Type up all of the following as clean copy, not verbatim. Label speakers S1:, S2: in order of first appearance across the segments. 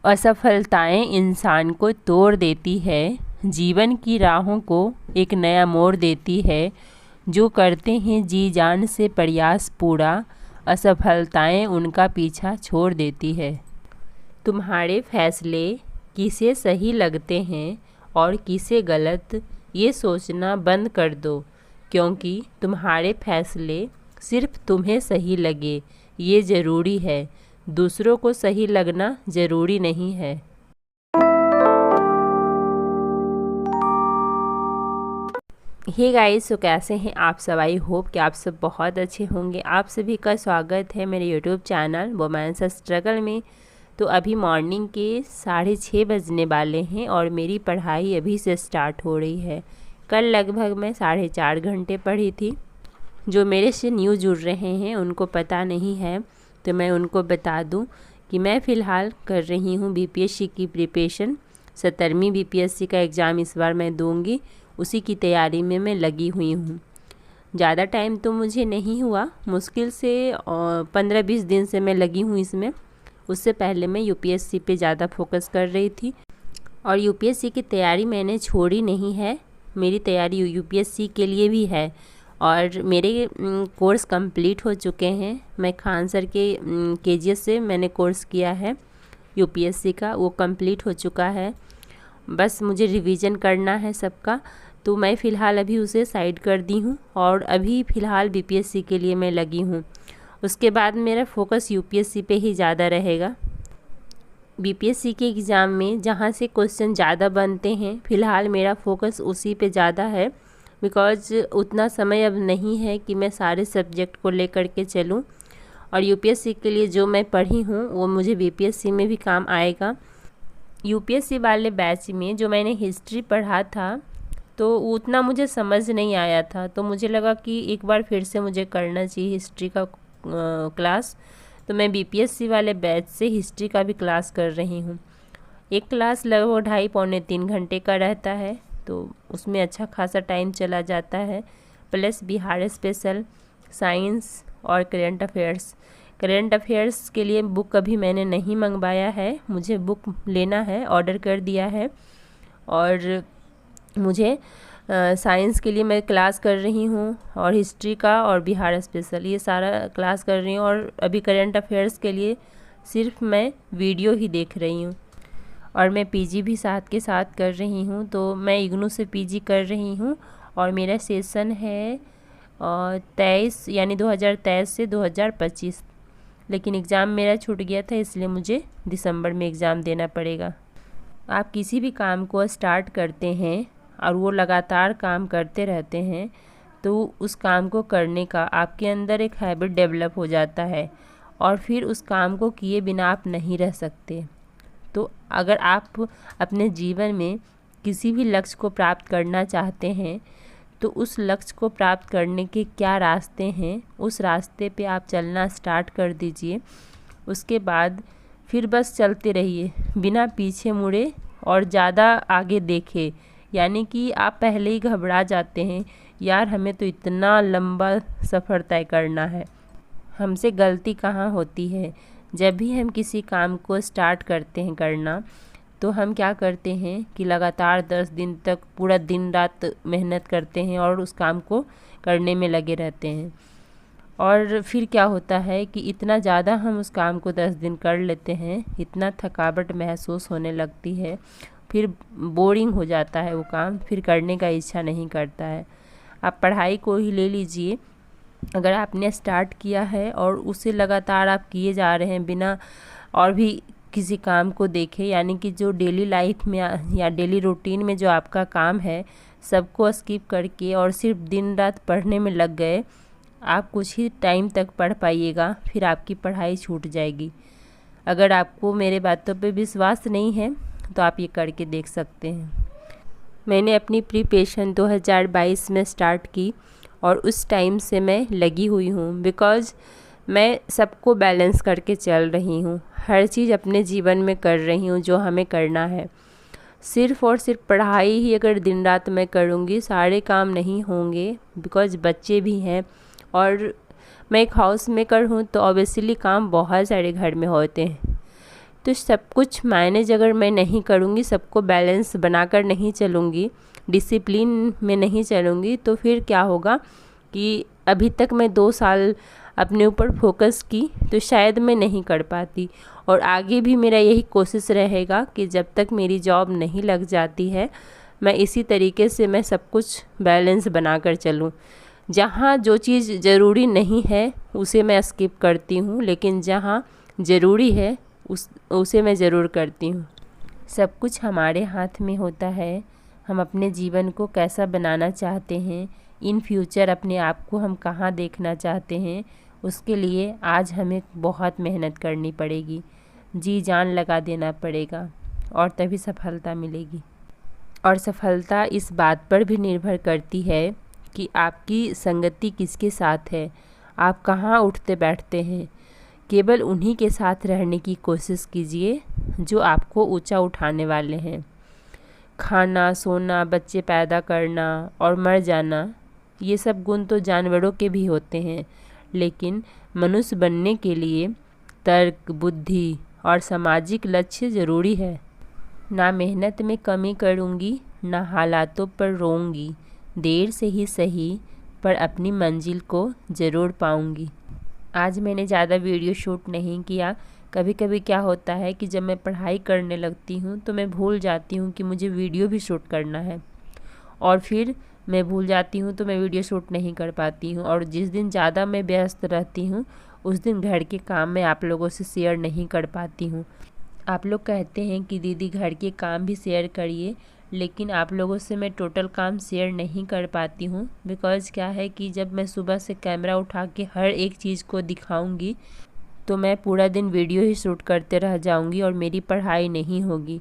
S1: असफलताएं इंसान को तोड़ देती है, जीवन की राहों को एक नया मोड़ देती है। जो करते हैं जी जान से प्रयास पूरा, असफलताएं उनका पीछा छोड़ देती है। तुम्हारे फैसले किसे सही लगते हैं और किसे गलत, ये सोचना बंद कर दो, क्योंकि तुम्हारे फैसले सिर्फ तुम्हें सही लगे ये ज़रूरी है, दूसरों को सही लगना ज़रूरी नहीं है। हे गाइस, तो कैसे हैं आप सब? आई होप कि आप सब बहुत अच्छे होंगे। आप सभी का स्वागत है मेरे यूट्यूब चैनल वुमेन्स स्ट्रगल में। तो अभी मॉर्निंग के 6:30 बजने वाले हैं और मेरी पढ़ाई अभी से स्टार्ट हो रही है। कल लगभग मैं 4.5 घंटे पढ़ी थी। जो मेरे से न्यू जुड़ रहे हैं उनको पता नहीं है तो मैं उनको बता दूं कि मैं फ़िलहाल कर रही हूं बीपीएससी की प्रिपरेशन। 17वीं बीपीएससी का एग्ज़ाम इस बार मैं दूंगी, उसी की तैयारी में मैं लगी हुई हूँ। ज़्यादा टाइम तो मुझे नहीं हुआ, मुश्किल से 15-20 दिन से मैं लगी हूँ इसमें। उससे पहले मैं यूपीएससी पे ज़्यादा फोकस कर रही थी और यूपीएससी की तैयारी मैंने छोड़ी नहीं है। मेरी तैयारी यूपीएससी के लिए भी है और मेरे कोर्स कंप्लीट हो चुके हैं। मैं खान सर के केजीएस से मैंने कोर्स किया है यूपीएससी का, वो कंप्लीट हो चुका है। बस मुझे रिवीजन करना है सबका, तो मैं फ़िलहाल अभी उसे साइड कर दी हूँ और अभी फ़िलहाल बीपीएससी के लिए मैं लगी हूँ। उसके बाद मेरा फोकस यूपीएससी पे ही ज़्यादा रहेगा। बीपीएससी के एग्ज़ाम में जहाँ से क्वेश्चन ज़्यादा बनते हैं, फ़िलहाल मेरा फोकस उसी पे ज़्यादा है, बिकॉज उतना समय अब नहीं है कि मैं सारे सब्जेक्ट को लेकर के चलूँ। और यूपीएससी के लिए जो मैं पढ़ी हूँ वो मुझे बीपीएससी में भी काम आएगा। यूपीएससी वाले बैच में जो मैंने हिस्ट्री पढ़ा था तो उतना मुझे समझ नहीं आया था, तो मुझे लगा कि एक बार फिर से मुझे करना चाहिए हिस्ट्री का क्लास। तो मैं बीपीएससी वाले बैच से हिस्ट्री का भी क्लास कर रही हूँ। एक क्लास लगभग 2.5-3 घंटे का रहता है, तो उसमें अच्छा खासा टाइम चला जाता है। प्लस बिहार स्पेशल, साइंस और करंट अफेयर्स के लिए बुक अभी मैंने नहीं मंगवाया है, मुझे बुक लेना है, ऑर्डर कर दिया है। और मुझे साइंस के लिए मैं क्लास कर रही हूँ और हिस्ट्री का और बिहार स्पेशल ये सारा क्लास कर रही हूँ। और अभी करंट अफेयर्स के लिए सिर्फ मैं वीडियो ही देख रही हूँ। और मैं पीजी भी साथ के साथ कर रही हूँ, तो मैं इग्नू से पीजी कर रही हूँ और मेरा सेशन है 23 यानी 2023 से 2025। लेकिन एग्ज़ाम मेरा छूट गया था, इसलिए मुझे दिसंबर में एग्ज़ाम देना पड़ेगा। आप किसी भी काम को स्टार्ट करते हैं और वो लगातार काम करते रहते हैं तो उस काम को करने का आपके अंदर एक हैबिट डेवलप हो जाता है और फिर उस काम को किए बिना आप नहीं रह सकते। तो अगर आप अपने जीवन में किसी भी लक्ष्य को प्राप्त करना चाहते हैं तो उस लक्ष्य को प्राप्त करने के क्या रास्ते हैं, उस रास्ते पे आप चलना स्टार्ट कर दीजिए। उसके बाद फिर बस चलते रहिए बिना पीछे मुड़े और ज़्यादा आगे देखे। यानी कि आप पहले ही घबरा जाते हैं, यार हमें तो इतना लंबा सफ़र तय करना है। हमसे गलती कहाँ होती है? जब भी हम किसी काम को स्टार्ट करते हैं करना, तो हम क्या करते हैं कि लगातार 10 दिन तक पूरा दिन रात मेहनत करते हैं और उस काम को करने में लगे रहते हैं। और फिर क्या होता है कि इतना ज़्यादा हम उस काम को 10 दिन कर लेते हैं, इतना थकावट महसूस होने लगती है, फिर बोरिंग हो जाता है वो काम, फिर करने का इच्छा नहीं करता है। आप पढ़ाई को ही ले लीजिए, अगर आपने स्टार्ट किया है और उसे लगातार आप किए जा रहे हैं बिना और भी किसी काम को देखे, यानी कि जो डेली लाइफ में या डेली रूटीन में जो आपका काम है सबको स्किप करके और सिर्फ दिन रात पढ़ने में लग गए, आप कुछ ही टाइम तक पढ़ पाइएगा, फिर आपकी पढ़ाई छूट जाएगी। अगर आपको मेरे बातों पे विश्वास नहीं है तो आप ये करके देख सकते हैं। मैंने अपनी प्रिपरेशन 2022 में स्टार्ट की और उस टाइम से मैं लगी हुई हूँ, बिकॉज़ मैं सबको बैलेंस करके चल रही हूँ, हर चीज़ अपने जीवन में कर रही हूँ जो हमें करना है। सिर्फ़ और सिर्फ पढ़ाई ही अगर दिन रात मैं करूँगी, सारे काम नहीं होंगे, बिकॉज़ बच्चे भी हैं और मैं एक हाउस मेकर हूँ, तो ऑब्वियसली काम बहुत सारे घर में होते हैं। तो सब कुछ मैनेज अगर मैं नहीं करूँगी, सबको बैलेंस बनाकर नहीं चलूँगी, डिसिप्लिन में नहीं चलूँगी, तो फिर क्या होगा कि अभी तक मैं 2 साल अपने ऊपर फोकस की तो शायद मैं नहीं कर पाती। और आगे भी मेरा यही कोशिश रहेगा कि जब तक मेरी जॉब नहीं लग जाती है मैं इसी तरीके से मैं सब कुछ बैलेंस बनाकर चलूँ। जहाँ जो चीज़ ज़रूरी नहीं है उसे मैं स्किप करती हूँ, लेकिन जहाँ ज़रूरी है उसे मैं ज़रूर करती हूँ। सब कुछ हमारे हाथ में होता है। हम अपने जीवन को कैसा बनाना चाहते हैं, इन फ्यूचर अपने आप को हम कहाँ देखना चाहते हैं, उसके लिए आज हमें बहुत मेहनत करनी पड़ेगी, जी जान लगा देना पड़ेगा और तभी सफलता मिलेगी। और सफलता इस बात पर भी निर्भर करती है कि आपकी संगति किसके साथ है, आप कहाँ उठते बैठते हैं। केवल उन्हीं के साथ रहने की कोशिश कीजिए जो आपको ऊंचा उठाने वाले हैं। खाना, सोना, बच्चे पैदा करना और मर जाना, ये सब गुण तो जानवरों के भी होते हैं, लेकिन मनुष्य बनने के लिए तर्क, बुद्धि और सामाजिक लक्ष्य ज़रूरी है। ना मेहनत में कमी करूँगी, ना हालातों पर रोऊंगी, देर से ही सही पर अपनी मंजिल को ज़रूर पाऊँगी। आज मैंने ज़्यादा वीडियो शूट नहीं किया। कभी कभी क्या होता है कि जब मैं पढ़ाई करने लगती हूँ तो मैं भूल जाती हूँ कि मुझे वीडियो भी शूट करना है, और फिर मैं भूल जाती हूँ तो मैं वीडियो शूट नहीं कर पाती हूँ। और जिस दिन ज़्यादा मैं व्यस्त रहती हूँ उस दिन घर के काम मैं आप लोगों से शेयर नहीं कर पाती हूँ। आप लोग कहते हैं कि दीदी घर के काम भी शेयर करिए, लेकिन आप लोगों से मैं टोटल काम शेयर नहीं कर पाती हूँ। बिकॉज़ क्या है कि जब मैं सुबह से कैमरा उठा के हर एक चीज़ को दिखाऊंगी तो मैं पूरा दिन वीडियो ही शूट करते रह जाऊंगी और मेरी पढ़ाई नहीं होगी।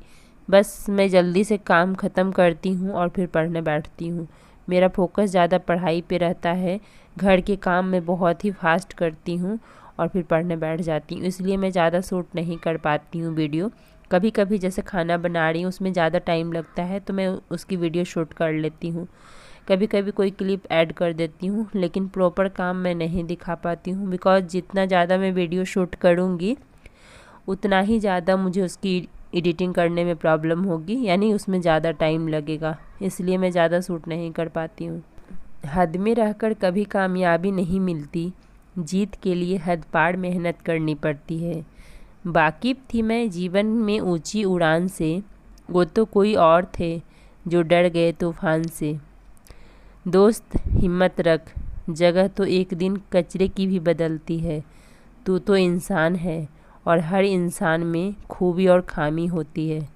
S1: बस मैं जल्दी से काम ख़त्म करती हूँ और फिर पढ़ने बैठती हूँ। मेरा फोकस ज़्यादा पढ़ाई पे रहता है। घर के काम मैं बहुत ही फास्ट करती हूँ और फिर पढ़ने बैठ जाती हूँ, इसलिए मैं ज़्यादा शूट नहीं कर पाती हूँ वीडियो। कभी कभी जैसे खाना बना रही हूँ उसमें ज़्यादा टाइम लगता है तो मैं उसकी वीडियो शूट कर लेती हूँ। कभी कभी कोई क्लिप ऐड कर देती हूँ, लेकिन प्रॉपर काम मैं नहीं दिखा पाती हूँ। बिकॉज़ जितना ज़्यादा मैं वीडियो शूट करूँगी उतना ही ज़्यादा मुझे उसकी एडिटिंग करने में प्रॉब्लम होगी, यानी उसमें ज़्यादा टाइम लगेगा, इसलिए मैं ज़्यादा शूट नहीं कर पाती हूँ। हद में रहकर कभी कामयाबी नहीं मिलती, जीत के लिए हद पार मेहनत करनी पड़ती है। वाकिफ़ थी मैं जीवन में ऊंची उड़ान से, वो तो कोई और थे जो डर गए तूफान से। दोस्त हिम्मत रख, जगह तो एक दिन कचरे की भी बदलती है। तू तो इंसान है और हर इंसान में खूबी और खामी होती है।